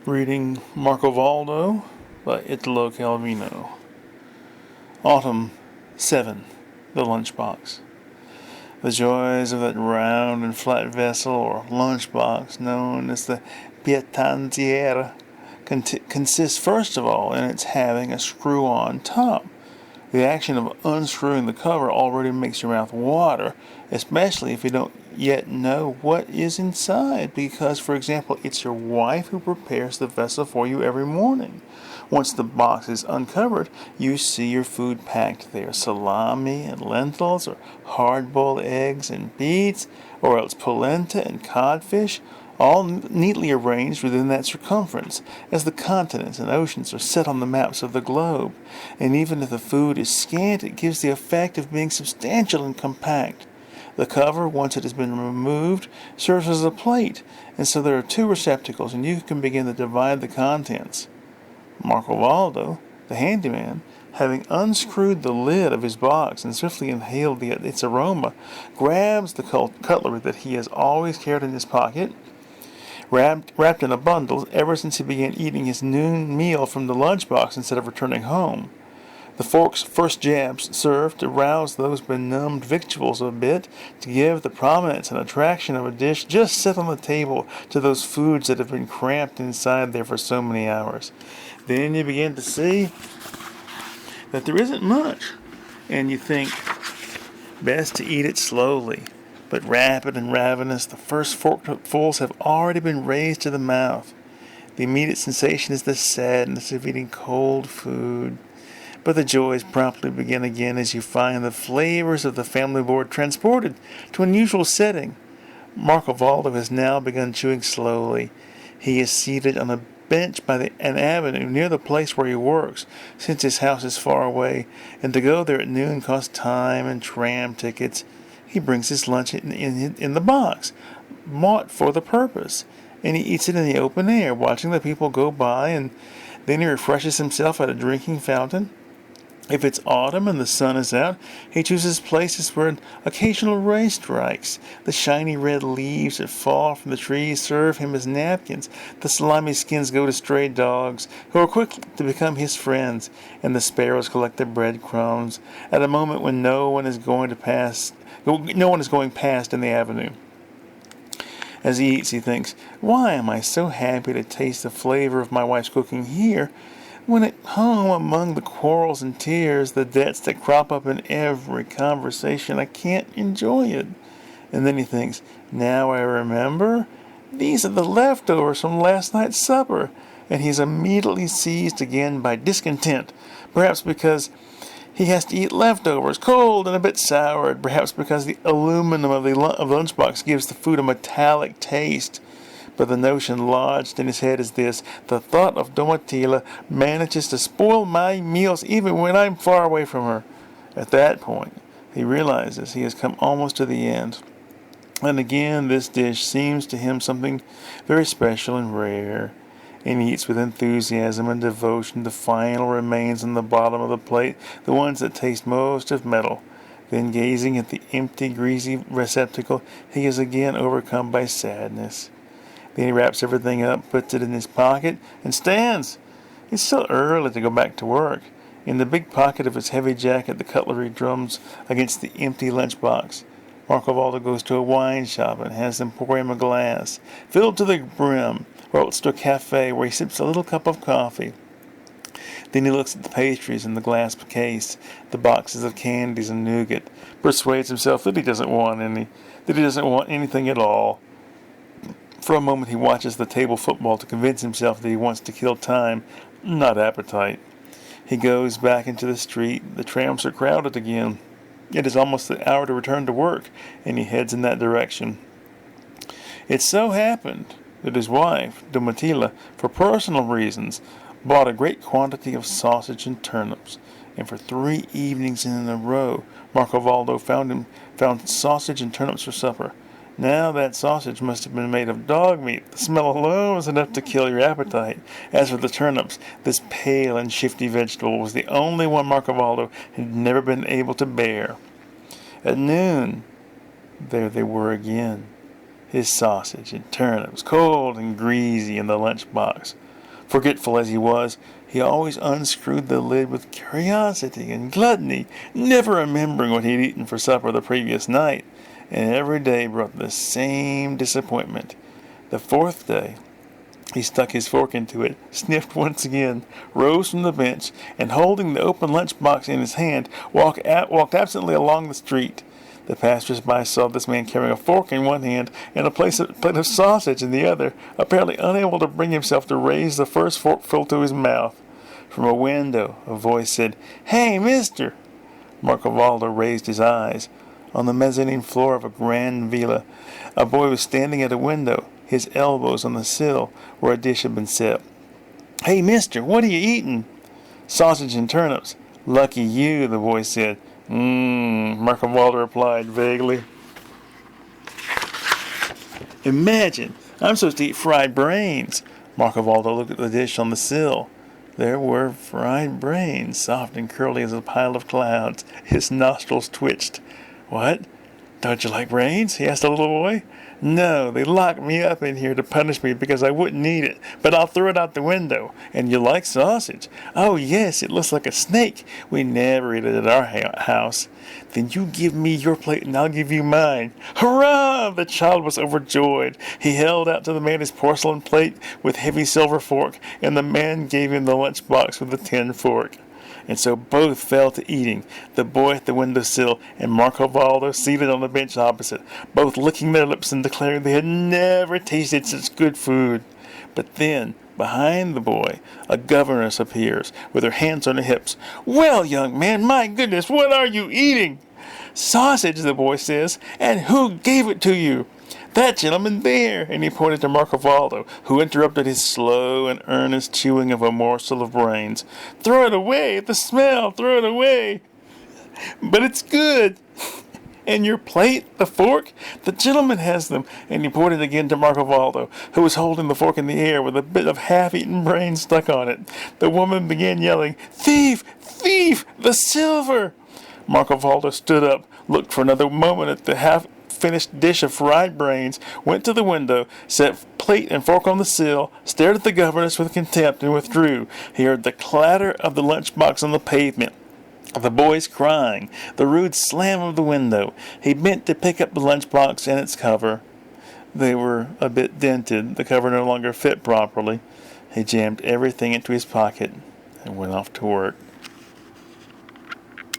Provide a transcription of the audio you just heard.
Reading Marcovaldo by Italo Calvino. Autumn 7. The Lunchbox. The joys of that round and flat vessel or lunchbox known as the pietanziera consist first of all in its having a screw-on top. The action of unscrewing the cover already makes your mouth water, especially if you don't yet know what is inside, because, for example, it's your wife who prepares the vessel for you every morning. Once the box is uncovered, you see your food packed there, salami and lentils, or hard-boiled eggs and beets, or else polenta and codfish, all neatly arranged within that circumference, as the continents and oceans are set on the maps of the globe. And even if the food is scant, it gives the effect of being substantial and compact. The cover, once it has been removed, serves as a plate, and so there are two receptacles, and you can begin to divide the contents. Marcovaldo, the handyman, having unscrewed the lid of his box and swiftly inhaled its aroma, grabs the cutlery that he has always carried in his pocket, wrapped in a bundle ever since he began eating his noon meal from the lunchbox instead of returning home. The fork's first jabs serve to rouse those benumbed victuals a bit, to give the prominence and attraction of a dish just set on the table to those foods that have been cramped inside there for so many hours. Then you begin to see that there isn't much, and you think, best to eat it slowly. But rapid and ravenous, the first forkfuls have already been raised to the mouth. The immediate sensation is the sadness of eating cold food. But the joys promptly begin again as you find the flavors of the family board transported to an unusual setting. Marcovaldo has now begun chewing slowly. He is seated on a bench by an avenue near the place where he works, since his house is far away, and to go there at noon costs time and tram tickets. He brings his lunch in the box, bought for the purpose, and he eats it in the open air, watching the people go by, and then he refreshes himself at a drinking fountain. If it's autumn and the sun is out, he chooses places where an occasional ray strikes. The shiny red leaves that fall from the trees serve him as napkins. The salami skins go to stray dogs, who are quick to become his friends, and the sparrows collect the breadcrumbs at a moment when no one is going past in the avenue. As he eats, he thinks, "Why am I so happy to taste the flavor of my wife's cooking here, when at home, among the quarrels and tears, the debts that crop up in every conversation, I can't enjoy it?" And then he thinks, "Now I remember, these are the leftovers from last night's supper," and he's immediately seized again by discontent, perhaps because he has to eat leftovers, cold and a bit soured, perhaps because the aluminum of the lunchbox gives the food a metallic taste. But the notion lodged in his head is this: the thought of Domitilla manages to spoil my meals even when I'm far away from her. At that point, he realizes he has come almost to the end. And again, this dish seems to him something very special and rare, and he eats with enthusiasm and devotion the final remains on the bottom of the plate, the ones that taste most of metal. Then, gazing at the empty, greasy receptacle, he is again overcome by sadness. Then he wraps everything up, puts it in his pocket, and stands. It's still early to go back to work. In the big pocket of his heavy jacket, the cutlery drums against the empty lunchbox. Marcovaldo goes to a wine shop and has them pour him a glass, filled to the brim, or else to a cafe where he sips a little cup of coffee. Then he looks at the pastries in the glass case, the boxes of candies and nougat, persuades himself that he doesn't want anything at all. For a moment he watches the table football to convince himself that he wants to kill time, not appetite. He goes back into the street. The trams are crowded again. It is almost the hour to return to work, and he heads in that direction. It so happened that his wife, Domitilla, for personal reasons, bought a great quantity of sausage and turnips, and for 3 evenings in a row Marcovaldo found sausage and turnips for supper. Now that sausage must have been made of dog meat. The smell alone was enough to kill your appetite. As for the turnips, this pale and shifty vegetable was the only one Marcovaldo had never been able to bear. At noon, there they were again, his sausage and turnips, cold and greasy in the lunchbox. Forgetful as he was, he always unscrewed the lid with curiosity and gluttony, never remembering what he had eaten for supper the previous night, and every day brought the same disappointment. The fourth day, he stuck his fork into it, sniffed once again, rose from the bench, and holding the open lunchbox in his hand, walked absently along the street. The passers-by saw this man carrying a fork in one hand and a plate of sausage in the other, apparently unable to bring himself to raise the first forkful to his mouth. From a window, a voice said, "Hey, mister!" Marcovaldo raised his eyes. On the mezzanine floor of a grand villa, a boy was standing at a window, his elbows on the sill where a dish had been set. "Hey, mister, what are you eating?" "Sausage and turnips." "Lucky you," the boy said. Marcovaldo replied vaguely. "Imagine, I'm supposed to eat fried brains." Marcovaldo looked at the dish on the sill. There were fried brains, soft and curly as a pile of clouds. His nostrils twitched. "What? Don't you like brains?" he asked the little boy. "No, they locked me up in here to punish me because I wouldn't eat it, but I'll throw it out the window." "And you like sausage?" "Oh, yes, it looks like a snake. We never eat it at our house." "Then you give me your plate and I'll give you mine." "Hurrah!" The child was overjoyed. He held out to the man his porcelain plate with heavy silver fork, and the man gave him the lunch box with the tin fork. And so both fell to eating, the boy at the windowsill and Marcovaldo seated on the bench opposite, both licking their lips and declaring they had never tasted such good food. But then, behind the boy, a governess appears, with her hands on her hips. "Well, young man, my goodness, what are you eating?" "Sausage," the boy says. "And who gave it to you?" "That gentleman there," and he pointed to Marcovaldo, who interrupted his slow and earnest chewing of a morsel of brains. "Throw it away, the smell, throw it away." "But it's good." "And your plate, the fork?" "The gentleman has them," and he pointed again to Marcovaldo, who was holding the fork in the air with a bit of half-eaten brain stuck on it. The woman began yelling, "Thief! Thief! The silver!" Marcovaldo stood up, looked for another moment at the half-finished dish of fried brains, went to the window, set plate and fork on the sill, stared at the governess with contempt, and withdrew. He heard the clatter of the lunchbox on the pavement, the boys crying, the rude slam of the window. He bent to pick up the lunchbox and its cover. They were a bit dented. The cover no longer fit properly. He jammed everything into his pocket and went off to work.